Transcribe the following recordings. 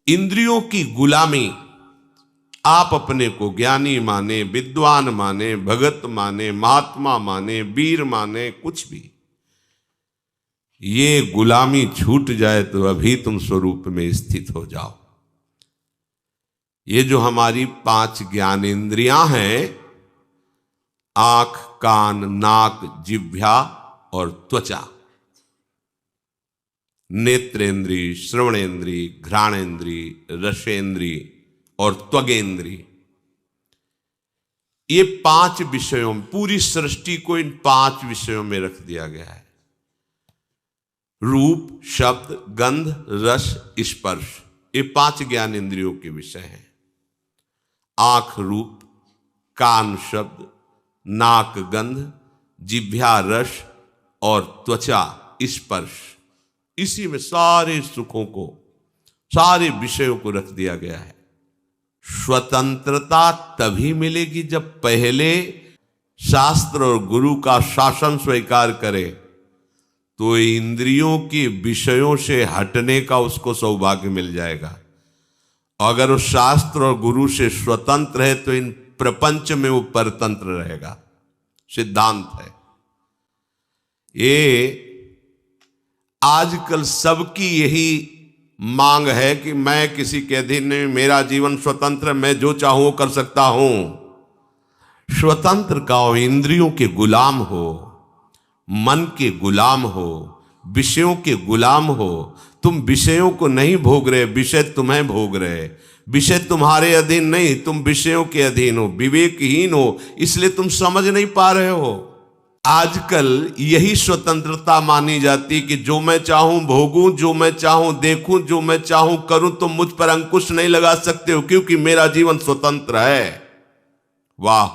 इंद्रियों की गुलामी, आप अपने को ज्ञानी माने, विद्वान माने, भगत माने, महात्मा माने, वीर माने, कुछ भी, ये गुलामी छूट जाए तो अभी तुम स्वरूप में स्थित हो जाओ। ये जो हमारी 5 ज्ञानेंद्रियां हैं, आंख, कान, नाक, जिह्वा और त्वचा, नेत्रेंद्री, श्रवणेंद्री, घ्राणेंद्री, रसेंद्री और त्वगेंद्री, ये 5 विषयों में, पूरी सृष्टि को इन 5 विषयों में रख दिया गया है। रूप, शब्द, गंध, रस, स्पर्श, ये 5 ज्ञान इंद्रियों के विषय हैं। आंख रूप, कान शब्द, नाक गंध, जिह्वा रस और त्वचा स्पर्श, इसी में सारे सुखों को, सारे विषयों को रख दिया गया है। स्वतंत्रता तभी मिलेगी जब पहले शास्त्र और गुरु का शासन स्वीकार करे, तो इंद्रियों के विषयों से हटने का उसको सौभाग्य मिल जाएगा। अगर वो शास्त्र और गुरु से स्वतंत्र है तो इन प्रपंच में वो परतंत्र रहेगा, सिद्धांत है ये। आजकल सबकी यही मांग है कि मैं किसी के अधीन नहीं, मेरा जीवन स्वतंत्र, मैं जो चाहूं कर सकता हूं। स्वतंत्र का हो, इंद्रियों के गुलाम हो, मन के गुलाम हो, विषयों के गुलाम हो। तुम विषयों को नहीं भोग रहे, विषय तुम्हें भोग रहे। विषय तुम्हारे अधीन नहीं, तुम विषयों के अधीन हो, विवेकहीन हो, इसलिए तुम समझ नहीं पा रहे हो। आजकल यही स्वतंत्रता मानी जाती कि जो मैं चाहूं भोगूं, जो मैं चाहूं देखूं, जो मैं चाहूं करूं, तुम मुझ पर अंकुश नहीं लगा सकते हो क्योंकि मेरा जीवन स्वतंत्र है। वाह,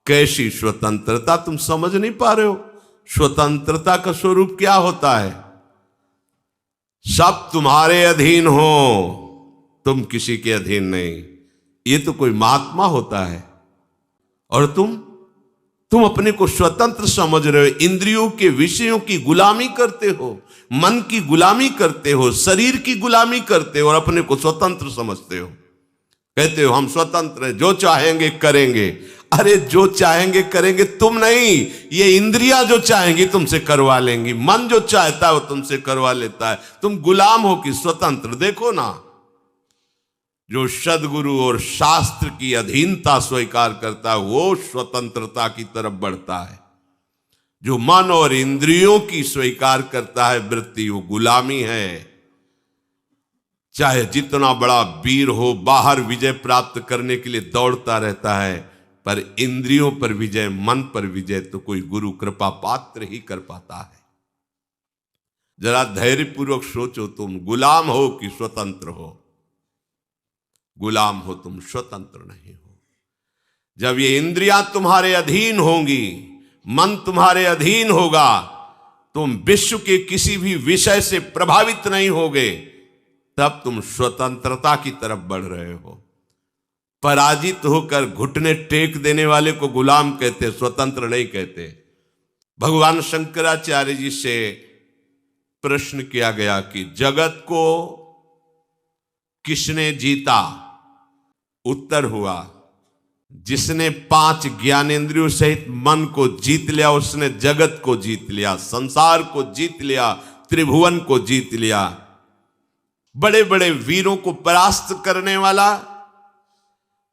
कैसी स्वतंत्रता, तुम समझ नहीं पा रहे हो। स्वतंत्रता का स्वरूप क्या होता है? सब तुम्हारे अधीन हो, तुम किसी के अधीन नहीं। ये तो कोई महात्मा होता है। और तुम अपने को स्वतंत्र समझ रहे हो, इंद्रियों के विषयों की गुलामी करते हो, मन की गुलामी करते हो, शरीर की गुलामी करते हो और अपने को स्वतंत्र समझते हो। कहते हो हम स्वतंत्र हैं, जो चाहेंगे करेंगे। अरे जो चाहेंगे करेंगे तुम नहीं, ये इंद्रियां जो चाहेंगी तुमसे करवा लेंगी, मन जो चाहता है वो तुमसे करवा लेता है। तुम गुलाम हो कि स्वतंत्र? देखो ना, जो सद्गुरु और शास्त्र की अधीनता स्वीकार करता है वो स्वतंत्रता की तरफ बढ़ता है। जो मन और इंद्रियों की स्वीकार करता है वृत्ति, वो गुलामी है। चाहे जितना बड़ा वीर हो, बाहर विजय प्राप्त करने के लिए दौड़ता रहता है, पर इंद्रियों पर विजय, मन पर विजय तो कोई गुरु कृपा पात्र ही कर पाता है। जरा धैर्यपूर्वक सोचो, तुम गुलाम हो कि स्वतंत्र हो? गुलाम हो तुम, स्वतंत्र नहीं हो। जब ये इंद्रियां तुम्हारे अधीन होंगी, मन तुम्हारे अधीन होगा, तुम विश्व के किसी भी विषय से प्रभावित नहीं होगे, तब तुम स्वतंत्रता की तरफ बढ़ रहे हो। पराजित होकर घुटने टेक देने वाले को गुलाम कहते, स्वतंत्र नहीं कहते। भगवान शंकराचार्य जी से प्रश्न किया गया कि जगत को किसने जीता? उत्तर हुआ, जिसने 5 ज्ञानेंद्रियों सहित मन को जीत लिया उसने जगत को जीत लिया, संसार को जीत लिया, त्रिभुवन को जीत लिया। बड़े बड़े वीरों को परास्त करने वाला,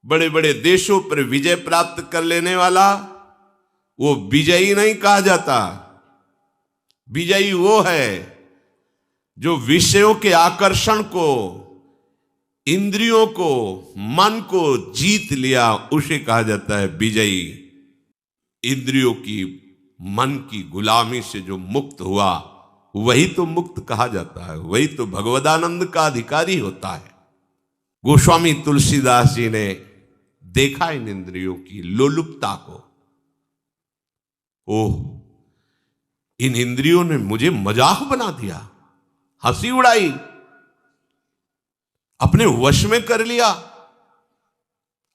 बड़े बड़े देशों पर विजय प्राप्त कर लेने वाला, वो विजयी नहीं कहा जाता। विजयी वो है जो विषयों के आकर्षण को, इंद्रियों को, मन को जीत लिया, उसे कहा जाता है विजयी। इंद्रियों की, मन की गुलामी से जो मुक्त हुआ वही तो मुक्त कहा जाता है, वही तो भगवदानंद का अधिकारी होता है। गोस्वामी तुलसीदास जी ने देखा इन इंद्रियों की लोलुपता को। ओह, इन इंद्रियों ने मुझे मजाक बना दिया, हंसी उड़ाई, अपने वश में कर लिया।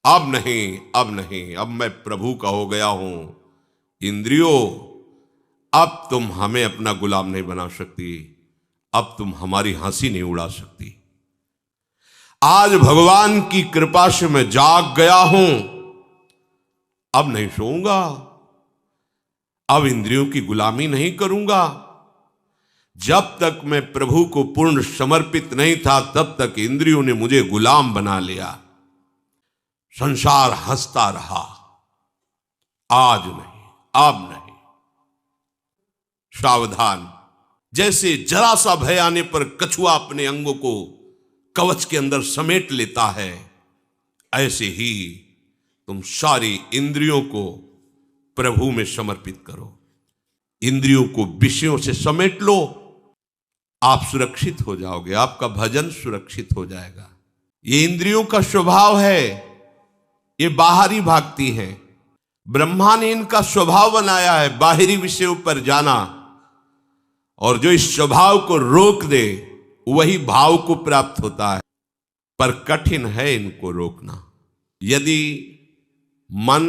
अब नहीं, अब नहीं, अब मैं प्रभु का हो गया हूं। इंद्रियों, अब तुम हमें अपना गुलाम नहीं बना सकती, अब तुम हमारी हंसी नहीं उड़ा सकती। आज भगवान की कृपा से मैं जाग गया हूं, अब नहीं सोऊंगा, अब इंद्रियों की गुलामी नहीं करूंगा। जब तक मैं प्रभु को पूर्ण समर्पित नहीं था तब तक इंद्रियों ने मुझे गुलाम बना लिया। संसार हंसता रहा, आज नहीं, अब नहीं। सावधान, जैसे जरा सा भय आने पर कछुआ अपने अंगों को कवच के अंदर समेट लेता है, ऐसे ही तुम सारी इंद्रियों को प्रभु में समर्पित करो। इंद्रियों को विषयों से समेट लो, आप सुरक्षित हो जाओगे, आपका भजन सुरक्षित हो जाएगा। ये इंद्रियों का स्वभाव है, ये बाहरी भागती है। ब्रह्मा ने इनका स्वभाव बनाया है बाहरी विषयों पर जाना, और जो इस स्वभाव को रोक दे वही भाव को प्राप्त होता है। पर कठिन है इनको रोकना। यदि मन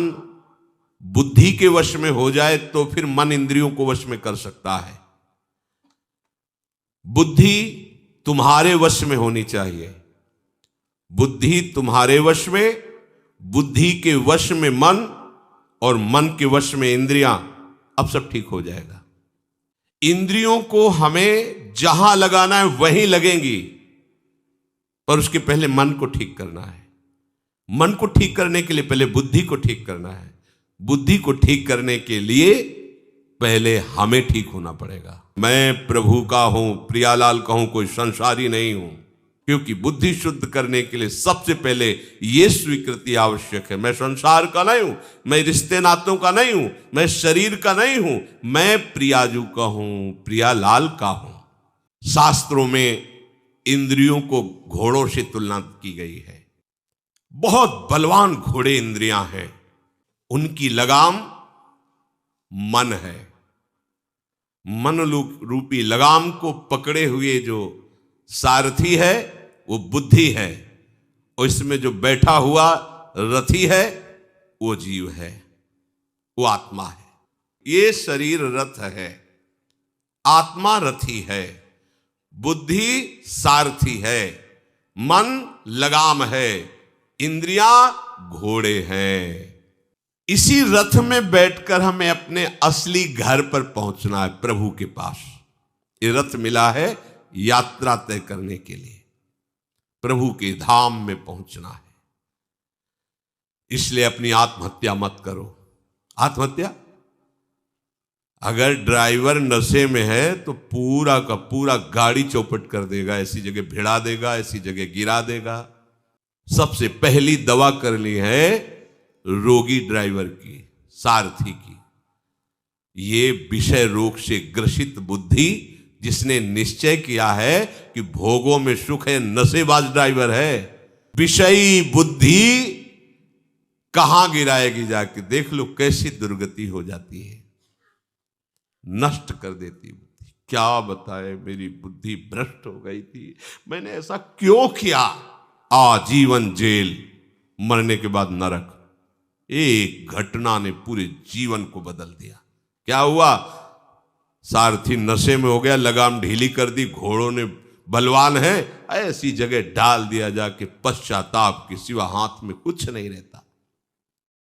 बुद्धि के वश में हो जाए तो फिर मन इंद्रियों को वश में कर सकता है। बुद्धि तुम्हारे वश में होनी चाहिए, बुद्धि तुम्हारे वश में, बुद्धि के वश में मन, और मन के वश में इंद्रियां, अब सब ठीक हो जाएगा। इंद्रियों को हमें जहां लगाना है वहीं लगेंगी, पर उसके पहले मन को ठीक करना है। मन को ठीक करने के लिए पहले बुद्धि को ठीक करना है, बुद्धि को ठीक करने के लिए पहले हमें ठीक होना पड़ेगा। मैं प्रभु का हूं, प्रियालाल का हूं, कोई संसारी नहीं हूं। क्योंकि बुद्धि शुद्ध करने के लिए सबसे पहले यह स्वीकृति आवश्यक है, मैं संसार का नहीं हूं, मैं रिश्ते नातों का नहीं हूं, मैं शरीर का नहीं हूं, मैं प्रियाजू का हूं, प्रियालाल का हूं। शास्त्रों में इंद्रियों को घोड़ों से तुलना की गई है। बहुत बलवान घोड़े इंद्रियां हैं, उनकी लगाम मन है। मन रूपी लगाम को पकड़े हुए जो सारथी है वो बुद्धि है, और इसमें जो बैठा हुआ रथी है वो जीव है, वो आत्मा है। ये शरीर रथ है, आत्मा रथी है, बुद्धि सारथी है, मन लगाम है, इंद्रियां घोड़े हैं। इसी रथ में बैठकर हमें अपने असली घर पर पहुंचना है, प्रभु के पास। ये रथ मिला है यात्रा तय करने के लिए, प्रभु के धाम में पहुंचना है। इसलिए अपनी आत्महत्या मत करो। आत्महत्या, अगर ड्राइवर नशे में है तो पूरा का पूरा गाड़ी चौपट कर देगा, ऐसी जगह भिड़ा देगा, ऐसी जगह गिरा देगा। सबसे पहली दवा करनी है रोगी ड्राइवर की, सारथी की। ये विषय रोग से ग्रसित बुद्धि, जिसने निश्चय किया है कि भोगों में सुख है, नशेबाज ड्राइवर है। विषयी बुद्धि कहां गिराएगी जाके, देख लो कैसी दुर्गति हो जाती है, नष्ट कर देती बुद्धि। क्या बताए, मेरी बुद्धि भ्रष्ट हो गई थी, मैंने ऐसा क्यों किया। आजीवन जेल, मरने के बाद नरक। एक घटना ने पूरे जीवन को बदल दिया। क्या हुआ, सारथी नशे में हो गया, लगाम ढीली कर दी, घोड़ों ने बलवान है, ऐसी जगह डाल दिया जाके, पश्चाताप के सिवा हाथ में कुछ नहीं रहता।